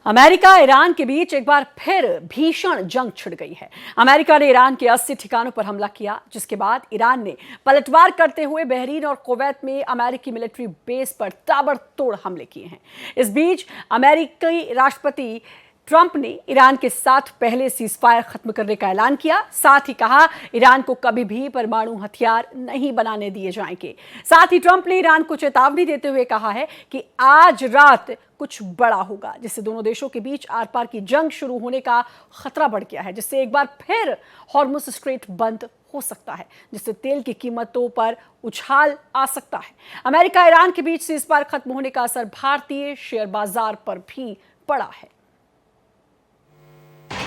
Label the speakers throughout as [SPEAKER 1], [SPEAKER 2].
[SPEAKER 1] America Iran के बीच एक बार फिर भीषण जंग छिड़ गई है। अमेरिका ने ईरान के 80 ठिकानों पर हमला किया, जिसके बाद ईरान ने पलटवार करते हुए बहरीन और कुवैत में अमेरिकी मिलिट्री बेस पर ताबड़तोड़ हमले किए हैं। इस बीच अमेरिकी राष्ट्रपति ट्रंप ने ईरान के साथ पहले सीजफायर खत्म करने का ऐलान किया। साथ ही कहा ईरान को कभी भी परमाणु हथियार नहीं बनाने दिए जाएंगे। साथ ही ट्रंप ने ईरान को चेतावनी देते हुए कहा है कि आज रात कुछ बड़ा होगा, जिससे दोनों देशों के बीच आर पार की जंग शुरू होने का खतरा बढ़ गया है, जिससे एक बार फिर हॉर्मुज स्ट्रेट बंद हो सकता है, जिससे तेल की कीमतों पर उछाल आ सकता है। अमेरिका ईरान के बीच सीजफायर खत्म होने का असर भारतीय शेयर बाजार पर भी पड़ा है।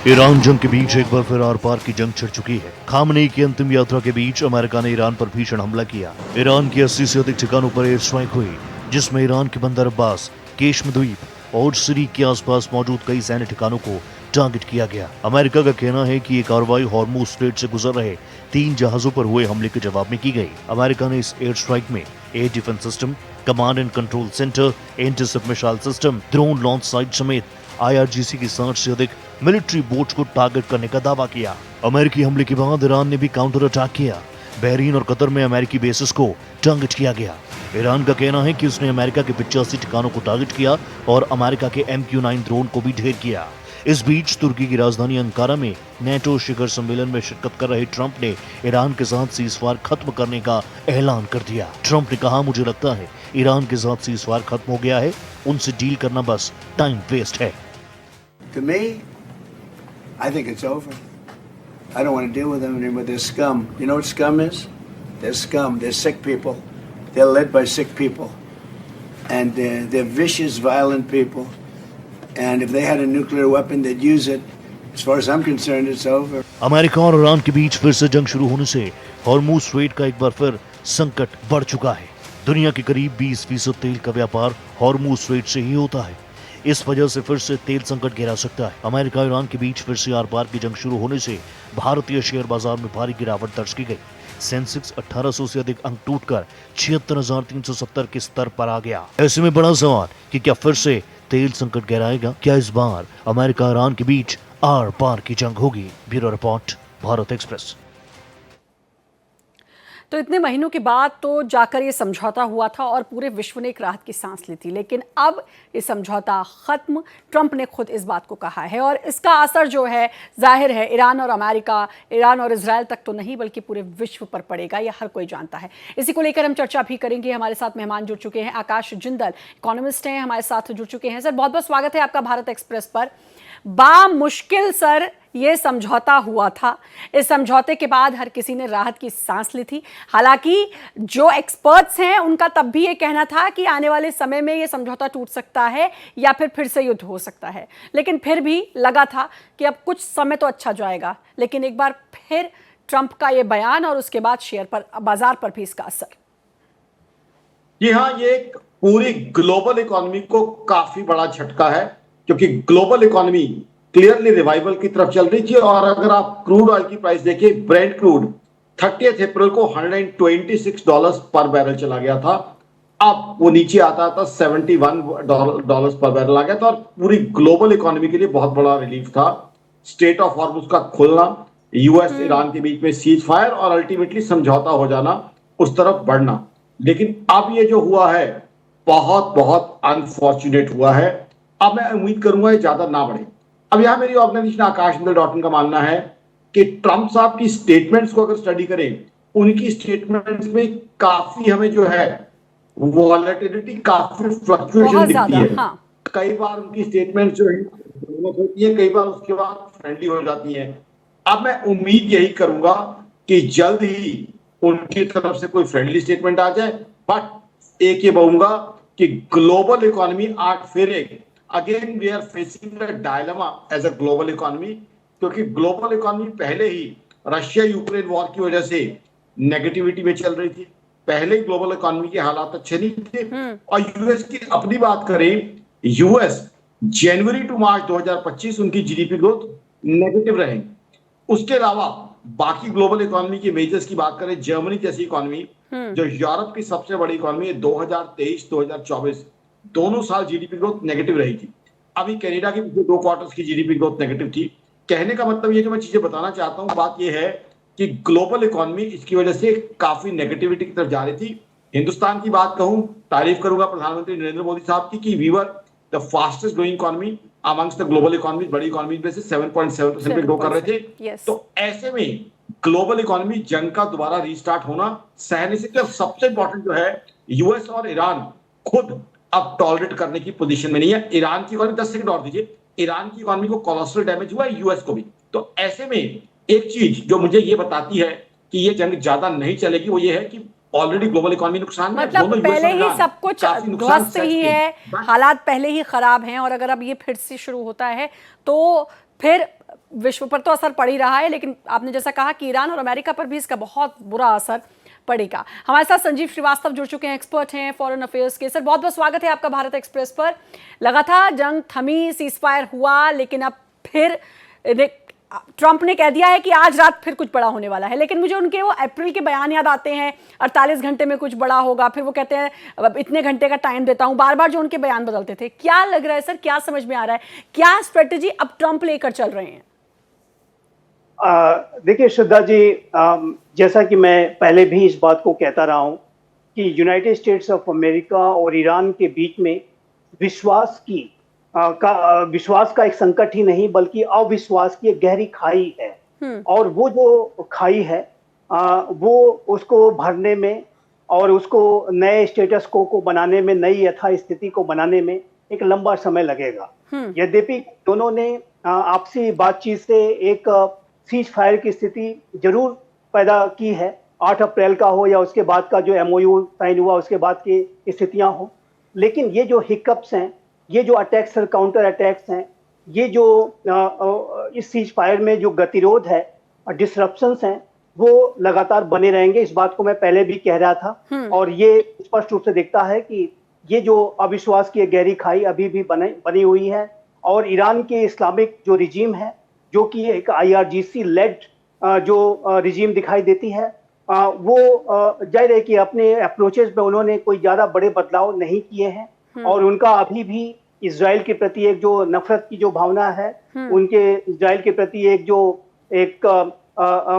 [SPEAKER 2] ईरान जंग के बीच एक बार फिर आर पार की जंग छिड़ चुकी है। खामनेई की अंतिम यात्रा के बीच अमेरिका ने ईरान पर भीषण हमला किया। ईरान की 80 से अधिक ठिकानों पर एयर स्ट्राइक हुई, जिसमें ईरान के बंदर अब्बास, केशम द्वीप और सिरी के आसपास मौजूद कई सैन्य ठिकानों को टारगेट किया गया। अमेरिका का कहना है कि ये कार्रवाई हॉर्मुज स्ट्रेट से गुजर रहे 3 जहाजों पर हुए हमले के जवाब में की गई। अमेरिका ने इस एयर स्ट्राइक में air defence system, command and control centre, interceptor missile system, drone launch site समेत IRGC की 60 से अधिक मिलिट्री बोट्स को टारगेट करने का दावा किया। अमेरिकी हमले के बाद ईरान ने भी काउंटर अटैक किया। बहरीन और कतर में अमेरिकी बेसिस को टारगेट किया गया। ईरान का कहना है कि उसने अमेरिका के 85 ठिकानों को टारगेट किया और अमेरिका के MQ-9 ड्रोन को भी ढेर किया। इस बीच तुर्की की राजधानी अंकारा में नेटो शिखर सम्मेलन में शिरकत कर रहे ट्रंप ने ईरान के साथ सीजफायर खत्म करने का ऐलान कर दिया। ट्रंप ने कहा, मुझे लगता है ईरान के साथ सीजफायर खत्म हो गया है, उनसे डील करना बस टाइम वेस्ट है।
[SPEAKER 3] To me, I think it's over. I don't want to deal with them anymore. They're scum. You know what scum is? They're scum. They're sick people. They're led by sick people. And they're vicious, violent people. And if they had a nuclear weapon, they'd use it. As far as I'm concerned, it's over.
[SPEAKER 2] America और Iran के बीच फिर से जंग शुरू होने से Hormuz strait का एक बार फिर संकट बढ़ चुका है। दुनिया के करीब 20% तेल का व्यापार हॉर्मुज स्ट्रेट से ही होता है। इस वजह से फिर से तेल संकट गहरा सकता है। अमेरिका और ईरान के बीच फिर से आर पार की जंग शुरू होने से भारतीय शेयर बाजार में भारी गिरावट दर्ज की गई। सेंसेक्स 1800 से अधिक अंक टूटकर 76,370 के स्तर पर आ गया। ऐसे में बड़ा सवाल कि क्या फिर से तेल संकट गहराएगा? क्या इस बार अमेरिका ईरान के बीच आर पार की जंग होगी? Bureau report, Bharat express.
[SPEAKER 1] तो इतने महीनों के बाद तो जाकर ये समझौता हुआ था और पूरे विश्व ने एक राहत की सांस ली थी, लेकिन अब ये समझौता खत्म। ट्रंप ने खुद इस बात को कहा है और इसका असर जो है जाहिर है ईरान और अमेरिका, ईरान और इजराइल तक तो नहीं बल्कि पूरे विश्व पर पड़ेगा, ये हर कोई जानता है। इसी को लेकर हम चर्चा भी करेंगे। हमारे साथ मेहमान जुड़ चुके हैं। आकाश जिंदल इकोनॉमिस्ट हैं, हमारे साथ जुड़ चुके हैं। सर, बहुत बहुत स्वागत है आपका भारत एक्सप्रेस पर। बामुश्किल सर ये समझौता हुआ था। इस समझौते के बाद हर किसी ने राहत की सांस ली थी। हालांकि जो एक्सपर्ट्स हैं उनका तब भी ये कहना था कि आने वाले समय में ये समझौता टूट सकता है या फिर से युद्ध हो सकता है, लेकिन फिर भी लगा था कि अब कुछ समय तो अच्छा जाएगा। लेकिन एक बार फिर ट्रंप का ये बयान और उसके बाद शेयर पर, बाजार पर भी इसका असर।
[SPEAKER 4] जी हाँ, ये एक पूरी ग्लोबल इकोनॉमी को काफी बड़ा झटका है, क्योंकि ग्लोबल इकोनॉमी क्लियरली रिवाइवल की तरफ चल रही थी। और अगर आप क्रूड ऑयल की प्राइस देखिए, ब्रेंट क्रूड 30 अप्रैल को $126 पर बैरल चला गया था। अब वो नीचे आता था $71 पर बैरल आ गया था और पूरी ग्लोबल इकोनॉमी के लिए बहुत बड़ा रिलीफ था। स्टेट ऑफ हॉर्मुज का खुलना, US ईरान के बीच में सीज फायर और अल्टीमेटली समझौता हो जाना, उस तरफ बढ़ना। लेकिन अब ये जो हुआ है बहुत बहुत अनफॉर्चुनेट हुआ है। अब मैं उम्मीद करूंगा ये ज्यादा ना बढ़े। अब यहां मेरी ऑर्गेनाइजेशन आकाशमिंदल.in का मानना है कि ट्रंप साहब की स्टेटमेंट्स को अगर स्टडी करें, उनकी स्टेटमेंट्स में काफी हमें जो है वॉलेटिलिटी, काफी फ्लक्चुएशन दिखती है।
[SPEAKER 1] हाँ।
[SPEAKER 4] कई बार उनकी स्टेटमेंट जो है होती है, कई बार उसके बाद फ्रेंडली हो जाती है। अब मैं उम्मीद यही करूंगा कि जल्द ही उनकी तरफ से कोई फ्रेंडली स्टेटमेंट आ जाए। बट एक ये कहूंगा कि ग्लोबल इकोनॉमी आज फिर एक again we are facing a dilemma as a global economy, क्योंकि ग्लोबल इकोनॉमी पहले ही रशिया यूक्रेन वॉर की वजह से नेगेटिविटी में चल रही थी। पहले ही ग्लोबल इकोनॉमी के हालात अच्छे नहीं थे। और यूएस की अपनी बात करें, यूएस जनवरी टू मार्च 2025 उनकी जीडीपी ग्रोथ नेगेटिव रहे। उसके अलावा बाकी ग्लोबल इकोनॉमी के मेजर्स की बात करें, जर्मनी जैसी इकोनॉमी जो यूरोप की सबसे बड़ी इकोनॉमी है, 2023-2024 दोनों साल जीडीपी ग्रोथ नेगेटिव रही थी। अभी कनाडा की 2 क्वार्टर्स की जीडीपी ग्रोथ नेगेटिव थी। कहने का मतलब ये जो मैं चीजें बताना चाहता हूँ, बात ये है कि ग्लोबल इकोनॉमी इसकी वजह से काफी नेगेटिविटी की तरफ जा रही थी। हिंदुस्तान की बात कहूं, तारीफ करूंगा प्रधानमंत्री नरेंद्र मोदी साहब की कि we were the fastest growing economy amongst the global economy, बड़ी इकोनॉमी में से 7.7% पे ग्रो कर रहे थे।
[SPEAKER 1] Yes.
[SPEAKER 4] तो ऐसे में ग्लोबल इकोनॉमी जंग का दोबारा रीस्टार्ट होना सहने से, सबसे इंपॉर्टेंट जो है यूएस और ईरान खुद अब टॉलरेट करने की पोजीशन में नहीं है। ईरान की इकोनॉमी, 10 सेकंड और दीजिए, ईरान की इकोनॉमी को कोलोसल डैमेज हुआ है, यूएस को भी। तो ऐसे में एक चीज जो मुझे ये बताती है कि ये जंग ज्यादा नहीं चलेगी, वो ये है कि ऑलरेडी ग्लोबल इकोनॉमी नुकसान में,
[SPEAKER 1] मतलब
[SPEAKER 4] दोनों
[SPEAKER 1] पहले
[SPEAKER 4] US और
[SPEAKER 1] ही
[SPEAKER 4] ईरान
[SPEAKER 1] सब कुछ
[SPEAKER 4] काफी नुकसान
[SPEAKER 1] ध्वस्त
[SPEAKER 4] सह
[SPEAKER 1] ही
[SPEAKER 4] चुके
[SPEAKER 1] है,
[SPEAKER 4] हैं।
[SPEAKER 1] हालात पहले ही खराब हैं, और अगर अब ये फिर से शुरू होता है तो फिर विश्व पर तो असर पड़ ही रहा है, लेकिन आपने जैसा कहा कि ईरान और अमेरिका पर भी इसका बहुत बुरा असर पड़ेगा। हमारे साथ संजीव श्रीवास्तव जुड़ चुके हैं, एक्सपर्ट हैं फॉरेन अफेयर्स के। सर, बहुत बहुत स्वागत है आपका भारत एक्सप्रेस पर। लगा था जंग थमी, सीजफायर हुआ, लेकिन अब फिर ट्रंप ने कह दिया है कि आज रात फिर कुछ बड़ा होने वाला है। लेकिन मुझे उनके वो अप्रैल के बयान याद आते हैं, 48 घंटे में कुछ बड़ा होगा, फिर वो कहते हैं अब इतने घंटे का टाइम देता हूं, बार बार जो उनके बयान बदलते थे। क्या लग रहा है सर, क्या समझ में आ रहा है, क्या स्ट्रेटेजी अब ट्रंप लेकर चल रहे हैं?
[SPEAKER 5] देखिए श्रद्धा जी, जैसा कि मैं पहले भी इस बात को कहता रहा हूं कि यूनाइटेड स्टेट्स ऑफ अमेरिका और ईरान के बीच में विश्वास का एक संकट ही नहीं बल्कि अविश्वास की एक गहरी खाई है। और वो जो खाई है वो उसको भरने में और उसको नए स्टेटस को बनाने में, नई यथास्थिति को बनाने में एक लंबा समय लगेगा। यद्यपि दोनों ने आपसी बातचीत से एक सीज फायर की स्थिति जरूर पैदा की है, 8 अप्रैल का हो या उसके बाद का जो एमओयू साइन हुआ उसके बाद की स्थितियां हो। लेकिन ये जो हिकअप्स हैं, ये जो अटैक्स और काउंटर अटैक्स हैं, ये जो इस सीज फायर में जो गतिरोध है और डिसरप्शंस हैं, वो लगातार बने रहेंगे। इस बात को मैं पहले भी कह रहा था और ये स्पष्ट रूप से दिखता है कि ये जो अविश्वास की गहरी खाई अभी भी बनी हुई है। और ईरान के इस्लामिक जो रिजीम है, जो कि एक IRGC लेड जो रिजीम दिखाई देती है, वो जाहिर है कि अपने अप्रोचेस में उन्होंने कोई ज़्यादा बड़े बदलाव नहीं किए हैं और उनका अभी भी इजराइल के प्रति एक जो नफरत की जो भावना है, उनके इजराइल के प्रति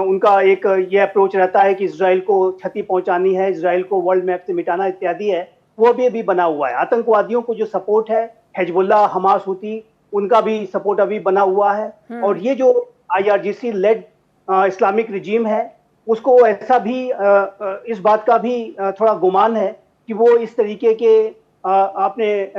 [SPEAKER 5] उनका एक ये अप्रोच रहता है कि इजराइल को क्षति पहुंचानी है, इजराइल को वर्ल्ड मैप से मिटाना इत्यादि है, वो भी बना हुआ है। आतंकवादियों को जो सपोर्ट है, हिजबुल्लाह, हमास, हुती, उनका भी सपोर्ट अभी बना हुआ है। और ये जो IRGC लेड इस्लामिक रिजीम है, उसको ऐसा भी इस बात का भी थोड़ा गुमान है कि वो इस तरीके के अपने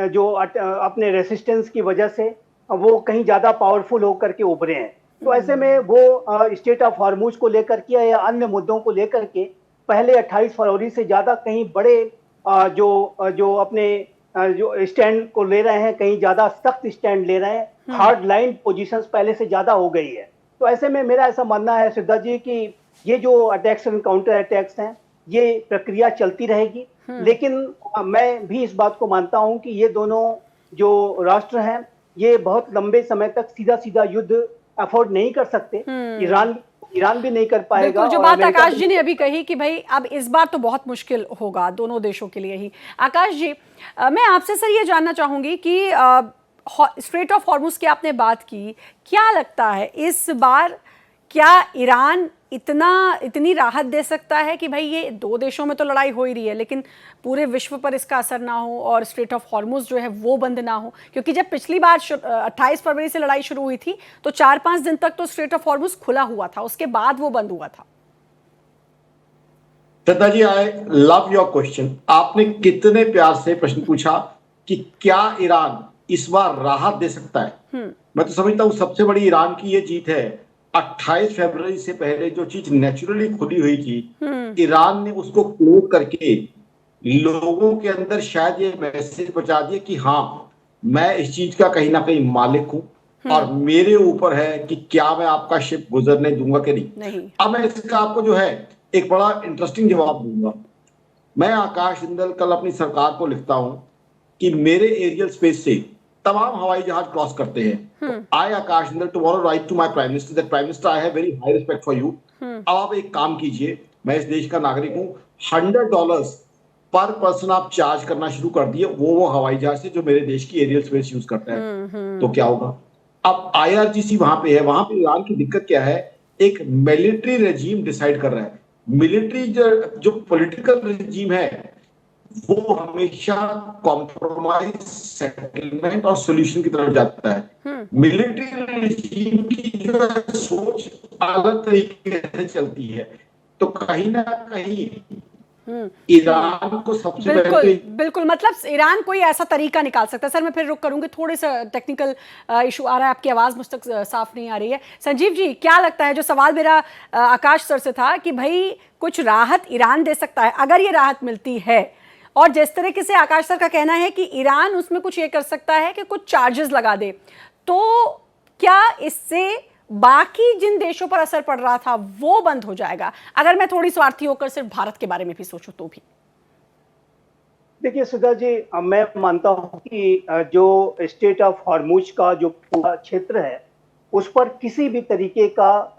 [SPEAKER 5] रेसिस्टेंस की वजह से वो कहीं ज्यादा पावरफुल होकर के उभरे हैं। तो ऐसे में वो स्टेट ऑफ हॉर्मुज को लेकर के या अन्य मुद्दों को लेकर के पहले 28 फरवरी से ज्यादा कहीं बड़े जो अपने जो स्टैंड को ले रहे हैं, कहीं ज्यादा सख्त स्टैंड ले रहे हैं, हार्ड लाइन पोजीशंस पहले से ज्यादा हो गई है। तो ऐसे में मेरा ऐसा मानना है श्रद्धा जी कि ये जो अटैक्स एंड काउंटर अटैक्स हैं, ये प्रक्रिया चलती रहेगी। लेकिन मैं भी इस बात को मानता हूं कि ये दोनों जो राष्ट्र हैं, ये बहुत लंबे समय तक सीधा युद्ध अफोर्ड नहीं कर सकते। ईरान भी नहीं कर पाएगा।
[SPEAKER 1] जो बात आकाश जी ने अभी कही कि भाई अब इस बार तो बहुत मुश्किल होगा दोनों देशों के लिए ही। आकाश जी, मैं आपसे सर ये जानना चाहूंगी कि स्ट्रेट ऑफ हॉर्मुज की आपने बात की, क्या लगता है इस बार क्या ईरान इतनी राहत दे सकता है कि भाई ये दो देशों में तो लड़ाई हो ही रही है, लेकिन पूरे विश्व पर इसका असर ना हो और स्ट्रेट ऑफ हॉर्मुज जो है वो बंद ना हो? क्योंकि जब पिछली बार 28 फरवरी से लड़ाई शुरू हुई थी तो 4-5 दिन तक तो स्ट्रेट ऑफ हॉर्मुज खुला हुआ था, उसके बाद वो बंद हुआ था।
[SPEAKER 4] Shraddha ji, I love your question. आपने कितने प्यार से प्रश्न पूछा कि क्या ईरान इस बार राहत दे सकता है। मैं तो समझता हूं सबसे बड़ी ईरान की ये जीत है। 28 फरवरी से पहले जो चीज नेचुरली खुली हुई थी, ईरान ने उसको क्लोज करके लोगों के अंदर शायद ये मैसेज पहुंचा दिया कि हाँ, मैं इस चीज का कहीं ना कहीं मालिक हूं और मेरे ऊपर है कि क्या मैं आपका शिप गुजरने दूंगा कि नहीं। अब मैं इसका आपको जो है एक बड़ा इंटरेस्टिंग जवाब दूंगा। मैं आकाश जिंदल कल अपनी सरकार को लिखता हूं कि मेरे एरियल स्पेस से तमाम हवाई जहाज क्रॉस करते हैं। I Akash Jindal tomorrow write to my prime minister that prime minister I have very high respect for you. अब आप एक काम कीजिए, मैं इस देश का नागरिक हूं, $100 पर पर्सन आप चार्ज करना शुरू कर दिए, वो हवाई जहाज से जो मेरे देश की एरियल स्पेस यूज करता है, तो क्या होगा? अब आईआरजीसी वहां पे है, वहां पे ईरान की दिक्कत क्या है? एक मिलिट्री रेजीम डिसाइड कर रहा है। मिलिट्री जो पॉलिटिकल रेजीम है वो हमेशा कॉम्प्रोमाइज, सेटलमेंट और सॉल्यूशन की तरफ जाता है। मिलिट्री रेजीम की जो है सोच अलग तरीके से चलती है। तो कहीं ना कहीं ईरान को सबसे
[SPEAKER 1] बिल्कुल
[SPEAKER 4] पहले
[SPEAKER 1] बिल्कुल, मतलब ईरान कोई ऐसा तरीका निकाल सकता है। सर मैं फिर रुक करूंगी, थोड़े सा टेक्निकल इशू आ रहा है, आपकी आवाज़ मुझ तक साफ नहीं आ रही है। संजीव जी क्या लगता है, जो सवाल मेरा आकाश सर से था कि भाई कुछ राहत ईरान दे सकता है, अगर ये राहत मिलती है, और जिस तरीके से आकाश सर का कहना है कि ईरान उसमें कुछ ये कर सकता है कि कुछ चार्जेस लगा दे, तो क्या इससे बाकी जिन देशों पर असर पड़ रहा था वो बंद हो जाएगा? अगर मैं थोड़ी स्वार्थी होकर सिर्फ भारत के बारे में भी सोचूं तो भी।
[SPEAKER 5] देखिए सुधा जी, मैं मानता हूं कि जो स्टेट ऑफ हॉर्मुज का जो पूरा क्षेत्र है उस पर किसी भी तरीके का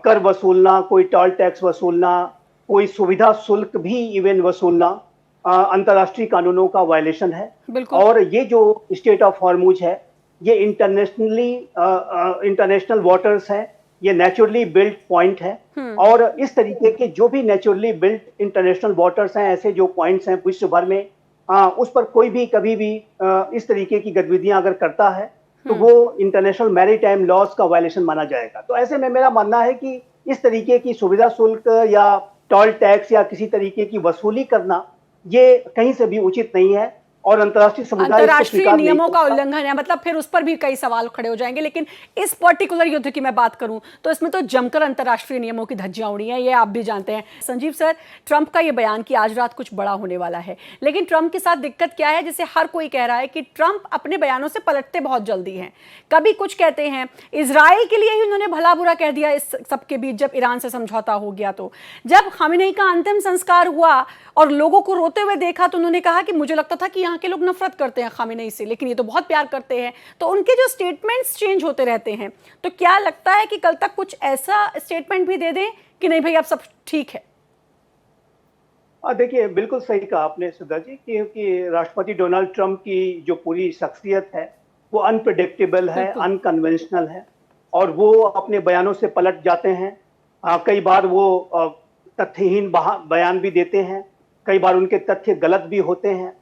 [SPEAKER 5] कर वसूलना, कोई टोल टैक्स वसूलना, कोई सुविधा शुल्क भी इवन वसूलना अंतर्राष्ट्रीय कानूनों का वायलेशन है। और ये जो स्टेट ऑफ हॉर्मुज है ये इंटरनेशनल वाटर्स है, ये नेचुरली बिल्ट पॉइंट है। और इस तरीके के जो भी नेचुरली बिल्ट इंटरनेशनल वाटर्स हैं, ऐसे जो पॉइंट्स हैं विश्व भर में, उस पर कोई भी कभी भी इस तरीके की गतिविधियां अगर करता है तो वो इंटरनेशनल मैरीटाइम लॉज का वायलेशन माना जाएगा। तो ऐसे में मेरा मानना है कि इस तरीके की सुविधा शुल्क या टोल टैक्स या किसी तरीके की वसूली करना ये कहीं से भी उचित नहीं है और अंतर्राष्ट्रीय समुदाय
[SPEAKER 1] अंतर्राष्ट्रीय नियमों का उल्लंघन है। मतलब फिर उस पर भी कई सवाल खड़े हो जाएंगे। लेकिन इस पर्टिकुलर युद्ध की मैं बात करूं तो इसमें तो जमकर अंतर्राष्ट्रीय नियमों की धज्जियां उड़ी हैं, ये आप भी जानते हैं। संजीव सर, ट्रंप का ये बयान कि आज रात कुछ बड़ा होने वाला है, लेकिन ट्रंप के साथ दिक्कत क्या है, जैसे हर कोई कह रहा है कि ट्रंप अपने बयानों से पलटते बहुत जल्दी हैं। कभी कुछ कहते हैं, इजराइल के लिए ही उन्होंने भला बुरा कह दिया इस सबके बीच जब ईरान से समझौता हो गया। तो जब खामेनेई का अंतिम संस्कार हुआ और लोगों को रोते हुए देखा तो उन्होंने कहा कि मुझे लगता था कि यहाँ के लोग नफरत करते हैं खामेनेई से, लेकिन ये तो बहुत प्यार करते हैं। तो उनके जो स्टेटमेंट्स चेंज होते रहते हैं, तो क्या लगता है कि कल तक कुछ ऐसा स्टेटमेंट भी दे दें कि नहीं भाई अब सब ठीक है?
[SPEAKER 5] देखिए बिल्कुल सही कहा आपने सुधा जी, क्योंकि राष्ट्रपति डोनाल्ड ट्रंप की जो पूरी शख्सियत है वो अनप्रेडिक्टेबल है, अनकन्वेंशनल है और वो अपने बयानों से पलट जाते हैं। कई बार वो तथ्यहीन बयान भी देते हैं, कई बार उनके तथ्य गलत भी होते हैं,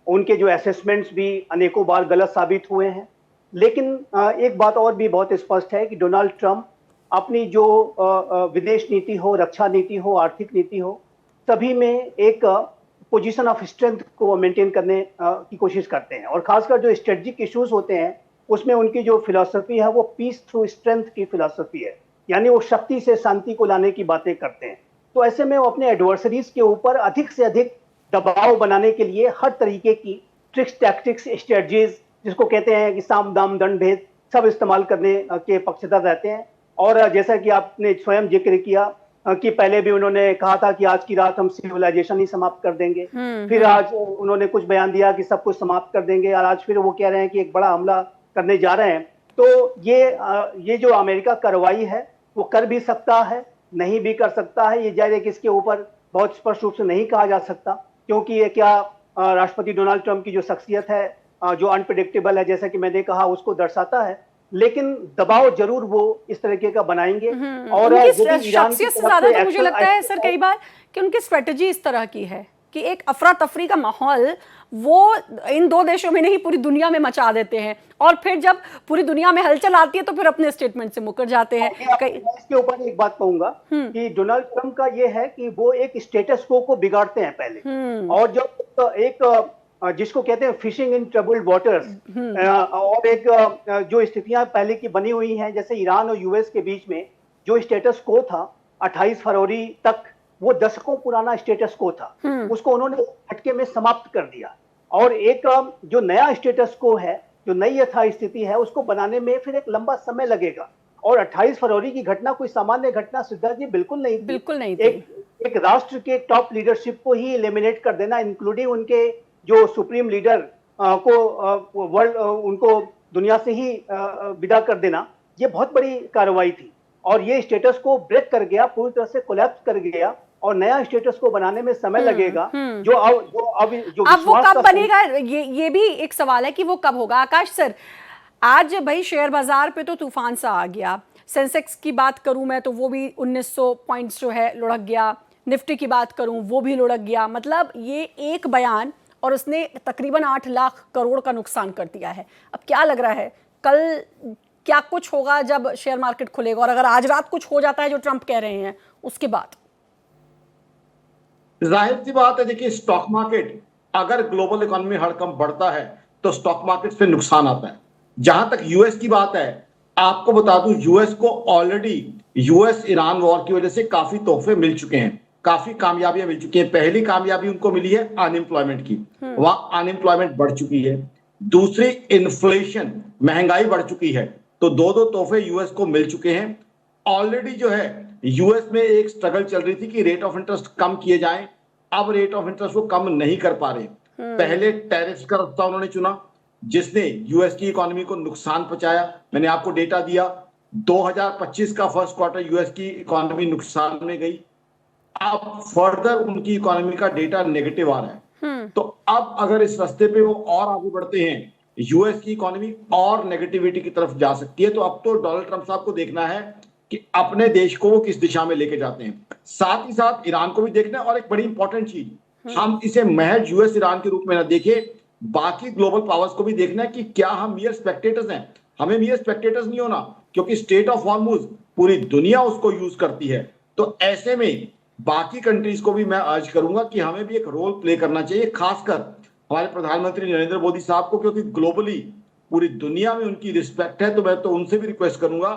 [SPEAKER 5] उनके जो असेसमेंट्स भी अनेकों बार गलत साबित हुए हैं। लेकिन एक बात और भी बहुत स्पष्ट है कि डोनाल्ड ट्रंप अपनी जो विदेश नीति हो, रक्षा नीति हो, आर्थिक नीति हो, सभी में एक पोजीशन ऑफ स्ट्रेंथ को मेंटेन करने की कोशिश करते हैं। और खासकर जो स्ट्रेटजिक इश्यूज होते हैं उसमें उनकी जो फिलॉसफी है वो पीस थ्रू स्ट्रेंथ की फिलॉसफी है, यानी वो शक्ति से शांति को लाने की बातें करते हैं। तो ऐसे में वो अपने एडवर्सरीज के ऊपर अधिक से अधिक दबाव बनाने के लिए हर तरीके की ट्रिक्स, टैक्टिक्स, स्ट्रेटजीज, जिसको कहते हैं कि साम दाम दंड भेद, सब इस्तेमाल करने के पक्षधर रहते हैं। और जैसा कि आपने स्वयं जिक्र किया कि पहले भी उन्होंने कहा था कि आज की रात हम सिविलाइजेशन ही समाप्त कर देंगे, फिर आज उन्होंने कुछ बयान दिया कि सब कुछ समाप्त कर देंगे, और आज फिर वो कह रहे हैं कि एक बड़ा हमला करने जा रहे हैं। तो ये जो अमेरिका कार्रवाई है वो कर भी सकता है, नहीं भी कर सकता है, ये जाहिर है कि इसके ऊपर बहुत स्पष्ट रूप से नहीं कहा जा सकता, क्योंकि ये क्या राष्ट्रपति डोनाल्ड ट्रंप की जो शख्सियत है, जो अनप्रेडिक्टेबल है, जैसा कि मैंने कहा, उसको दर्शाता है। लेकिन दबाव जरूर वो इस तरीके का बनाएंगे। और
[SPEAKER 1] शख्सियत से ज्यादा तो मुझे लगता है सर कई बार कि उनकी स्ट्रेटजी इस तरह की है कि एक अफरा तफरी का माहौल वो इन दो देशों में नहीं पूरी दुनिया में मचा देते हैं, और फिर जब पूरी दुनिया में हलचल आती है तो फिर अपने स्टेटमेंट से मुकर जाते हैं।
[SPEAKER 5] इसके ऊपर एक बात कहूंगा कि डोनाल्ड ट्रंप का ये है कि वो एक स्टेटस को बिगाड़ते हैं पहले, और जब एक जिसको कहते हैं फिशिंग इन ट्रबल्ड वाटर्स, और एक जो स्थितियां पहले की बनी हुई हैं, जैसे ईरान और यूएस के बीच में जो स्टेटस को था 28 फरवरी तक, वो दशकों पुराना स्टेटस को था, उसको उन्होंने झटके में समाप्त कर दिया। और एक जो नया स्टेटस को है, जो नई यथास्थिति है, उसको बनाने में फिर एक लंबा समय लगेगा। और 28 फरवरी की घटना कोई सामान्य घटना सिद्धार्थ जी बिल्कुल नहीं थी।
[SPEAKER 1] बिल्कुल नहीं थी।
[SPEAKER 5] एक राष्ट्र के टॉप लीडरशिप को ही एलिमिनेट कर देना, इंक्लूडिंग उनके जो सुप्रीम लीडर को वर्ल्ड उनको दुनिया से ही विदा कर देना, ये बहुत बड़ी कार्रवाई थी। और ये स्टेटस को ब्रेक कर गया, पूरी तरह से कोलैप्स कर गया, और नया स्टेटस को बनाने में समय लगेगा। जो
[SPEAKER 1] अब वो
[SPEAKER 5] विश्वास
[SPEAKER 1] कब
[SPEAKER 5] का
[SPEAKER 1] बनेगा, ये भी एक सवाल है कि वो कब होगा। आकाश सर, आज भाई शेयर बाजार पे तो तूफान सा आ गया। सेंसेक्स की बात करूं मैं तो वो भी 1900 पॉइंट्स जो है लुढ़क गया। निफ्टी की बात करूं वो भी लुढ़क गया। मतलब ये एक बयान और उसने तकरीबन 8 लाख करोड़ का नुकसान कर दिया है। अब क्या लग रहा है कल क्या कुछ होगा जब शेयर मार्केट खुलेगा, और अगर आज रात कुछ हो जाता है जो ट्रंप कह रहे हैं उसके बाद?
[SPEAKER 4] जाहिर सी बात है, देखिए स्टॉक मार्केट अगर ग्लोबल इकोनॉमी हड़कंप बढ़ता है तो स्टॉक मार्केट पे नुकसान आता है। जहां तक यूएस की बात है, आपको बता दूं यूएस को ऑलरेडी यूएस ईरान वॉर की वजह से काफी तोहफे मिल चुके हैं, काफी कामयाबियां मिल चुकी हैं। पहली कामयाबी उनको मिली है अनएम्प्लॉयमेंट की, वहां अनएम्प्लॉयमेंट बढ़ चुकी है। दूसरी, इन्फ्लेशन, महंगाई बढ़ चुकी है। तो दो तोहफे यूएस को मिल चुके हैं। ऑलरेडी जो है यूएस में एक स्ट्रगल चल रही थी कि रेट ऑफ इंटरेस्ट कम किए जाएं। अब रेट ऑफ इंटरेस्ट वो कम नहीं कर पा रहे। पहले टैरिफ्स का रास्ता उन्होंने चुना जिसने यूएस की इकोनॉमी को नुकसान पहुंचाया। मैंने आपको डेटा दिया, 2025 का फर्स्ट क्वार्टर यूएस की इकोनॉमी नुकसान में गई। अब फर्दर उनकी इकोनॉमी का डेटा नेगेटिव आ रहा है। तो अब अगर इस रास्ते पे वो और आगे बढ़ते हैं, यूएस की इकोनॉमी और नेगेटिविटी की तरफ जा सकती है। तो अब तो डोनाल्ड ट्रंप साहब को देखना है कि अपने देश को वो किस दिशा में लेके जाते हैं। साथ ही साथ ईरान को भी देखना है। और एक बड़ी इंपॉर्टेंट चीज, हम इसे महज यूएस ईरान के रूप में ना देखें, बाकी ग्लोबल पावर्स को भी देखना है कि क्या हम मियर स्पेक्टेटर्स हैं। हमें मियर स्पेक्टेटर्स नहीं होना, क्योंकि स्टेट ऑफ हॉर्मुज पूरी दुनिया उसको यूज करती है। तो ऐसे में बाकी कंट्रीज को भी मैं अर्ज करूंगा कि हमें भी एक रोल प्ले करना चाहिए, खासकर हमारे प्रधानमंत्री नरेंद्र मोदी साहब को, क्योंकि ग्लोबली पूरी दुनिया में उनकी रिस्पेक्ट है। तो मैं तो उनसे भी रिक्वेस्ट करूंगा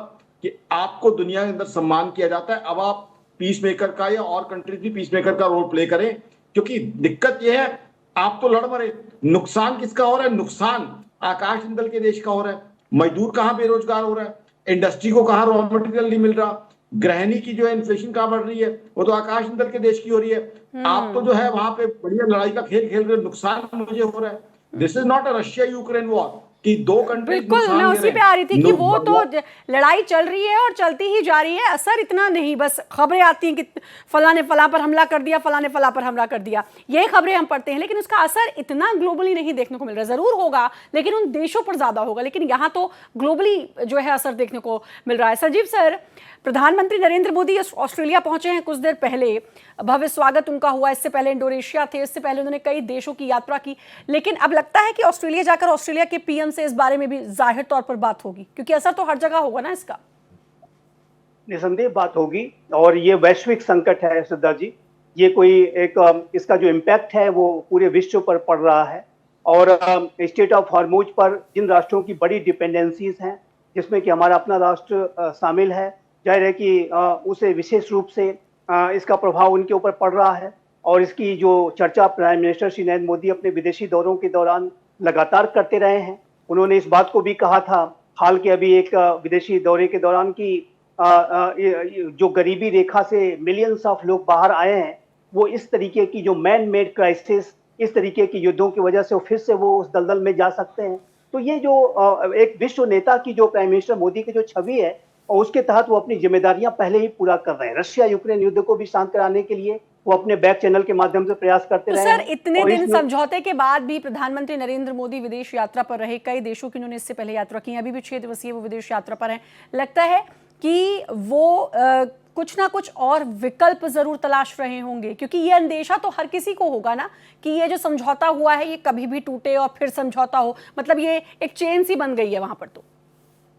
[SPEAKER 4] कि आपको दुनिया के अंदर सम्मान किया जाता है, अब आप पीस मेकर का या और कंट्रीज भी पीस मेकर का रोल प्ले करें। क्योंकि दिक्कत यह है, आप तो लड़ मरे, नुकसान किसका हो रहा है? नुकसान आकाश जिंदल के देश का हो रहा है। मजदूर कहां बेरोजगार हो रहा है, इंडस्ट्री को कहां रॉ मटेरियल नहीं मिल रहा, गृहिणी की जो है इन्फ्लेशन कहां बढ़ रही है, वो तो आकाश जिंदल के देश की हो रही है। आप तो जो है वहां पे बढ़िया लड़ाई का खेल खेल रहे, नुकसान मुझे हो रहा है। This is not a Russia Ukraine war कि दो कंट्री।
[SPEAKER 1] बिल्कुल, मैं उसी पे आ रही थी कि वो तो लड़ाई चल रही है और चलती ही जा रही है, असर इतना नहीं, बस खबरें आती हैं कि फला ने फला पर हमला कर दिया, फला ने फला पर हमला कर दिया, ये खबरें हम पढ़ते हैं, लेकिन उसका असर इतना ग्लोबली नहीं देखने को मिल रहा। जरूर होगा लेकिन उन देशों पर ज्यादा होगा, लेकिन यहाँ तो ग्लोबली जो है असर देखने को मिल रहा है। संजीव सर, प्रधानमंत्री नरेंद्र मोदी ऑस्ट्रेलिया पहुंचे हैं कुछ देर पहले, भव्य स्वागत उनका हुआ। इससे पहले इंडोनेशिया थे, इससे पहले उन्होंने कई देशों की यात्रा की, लेकिन अब लगता है कि ऑस्ट्रेलिया जाकर ऑस्ट्रेलिया के पीएम से इस बारे में भी जाहिर तौर पर बात होगी, क्योंकि असर तो हर जगह होगा ना इसका।
[SPEAKER 5] निसंदेह बात होगी, और ये वैश्विक संकट है श्रद्धा जी। ये कोई एक इसका जो इम्पैक्ट है वो पूरे विश्व पर पड़ रहा है। और स्टेट ऑफ हॉर्मुज पर जिन राष्ट्रों की बड़ी डिपेंडेंसीज हैं, जिसमें कि हमारा अपना राष्ट्र शामिल है, जाहिर है कि उसे विशेष रूप से इसका प्रभाव उनके ऊपर पड़ रहा है। और इसकी जो चर्चा प्राइम मिनिस्टर श्री नरेंद्र मोदी अपने विदेशी दौरों के दौरान लगातार करते रहे हैं। उन्होंने इस बात को भी कहा था हाल के अभी एक विदेशी दौरे के दौरान कि जो गरीबी रेखा से मिलियंस ऑफ लोग बाहर आए हैं, वो इस तरीके की जो मैन मेड क्राइसिस, इस तरीके की युद्धों की वजह से फिर से वो उस दलदल में जा सकते हैं। तो ये जो एक विश्व नेता की जो प्राइम मिनिस्टर मोदी की जो छवि है, और उसके तहत वो अपनी जिम्मेदारियां पहले ही पूरा कर रहे हैं। रशिया यूक्रेन युद्ध को भी शांत कराने के लिए वो अपने बैक चैनल के माध्यम से प्रयास करते रहे।
[SPEAKER 1] सर, इतने दिन समझौते के बाद भी प्रधानमंत्री नरेंद्र मोदी विदेश यात्रा पर रहे, कई देशों की उन्होंने इससे पहले यात्रा की, अभी भी 6 दिवसीय वो विदेश यात्रा पर हैं। लगता है कि वो कुछ ना कुछ और विकल्प जरूर तलाश रहे होंगे, क्योंकि ये अंदेशा तो हर किसी को होगा ना कि ये जो समझौता हुआ है ये कभी भी टूटे और फिर समझौता हो, मतलब ये एक चेन सी बन गई है वहां पर। तो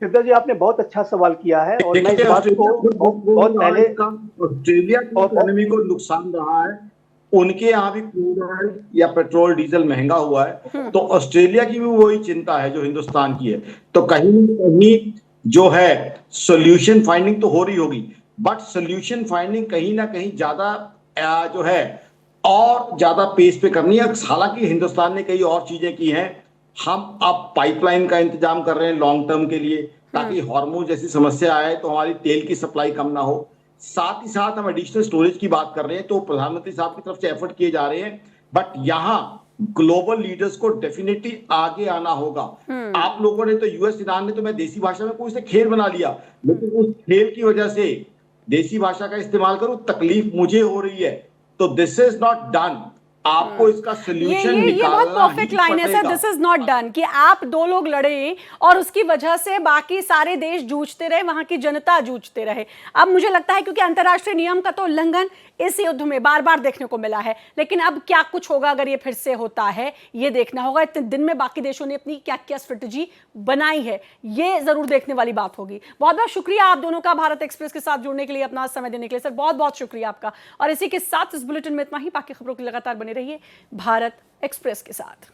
[SPEAKER 5] सिद्धा जी, आपने बहुत अच्छा सवाल किया है, और मैं इस बात को बहुत पहले
[SPEAKER 4] ऑस्ट्रेलिया की इकोनॉमी को नुकसान रहा है, उनके यहाँ भी क्रूड ऑयल या पेट्रोल डीजल महंगा हुआ है, तो ऑस्ट्रेलिया की भी वही चिंता है जो हिंदुस्तान की है। तो कहीं न कहीं जो है सोल्यूशन फाइंडिंग तो हो रही होगी, बट सोल्यूशन फाइंडिंग कहीं ना कहीं ज्यादा जो है और ज्यादा पेस पे करनी है। हालांकि हिंदुस्तान ने कई और चीजें की हैं, हम अब पाइपलाइन का इंतजाम कर रहे हैं लॉन्ग टर्म के लिए, ताकि हार्मोज जैसी समस्या आए तो हमारी तेल की सप्लाई कम ना हो। साथ ही साथ हम एडिशनल स्टोरेज की बात कर रहे हैं, तो प्रधानमंत्री साहब की तरफ से एफर्ट किए जा रहे हैं, बट यहाँ ग्लोबल लीडर्स को डेफिनेटली आगे आना होगा। आप लोगों ने तो यूएस ईरान ने तो मैं देसी भाषा में कोई से खेल बना लिया, लेकिन उस खेल की वजह से देसी भाषा का इस्तेमाल करूं, तकलीफ मुझे हो रही है, तो दिस इज नॉट डन। आपको इसका सोल्यूशन
[SPEAKER 1] ये
[SPEAKER 4] निकालना
[SPEAKER 1] बहुत परफेक्ट
[SPEAKER 4] ही
[SPEAKER 1] लाइन है सर,
[SPEAKER 4] पड़ेगा।
[SPEAKER 1] दिस इज नॉट डन, कि आप दो लोग लड़े और उसकी वजह से बाकी सारे देश जूझते रहे, वहां की जनता जूझते रहे। अब मुझे लगता है क्योंकि अंतर्राष्ट्रीय नियम का तो उल्लंघन इस युद्ध में बार बार देखने को मिला है, लेकिन अब क्या कुछ होगा अगर ये फिर से होता है, ये देखना होगा। इतने दिन में बाकी देशों ने अपनी क्या क्या स्ट्रेटजी बनाई है, ये जरूर देखने वाली बात होगी। बहुत बहुत शुक्रिया आप दोनों का भारत एक्सप्रेस के साथ जुड़ने के लिए, अपना समय देने के लिए सर, बहुत बहुत शुक्रिया आपका। और इसी के साथ इस बुलेटिन में इतना ही, बाकी खबरों की लगातार बने रहिए भारत एक्सप्रेस के साथ।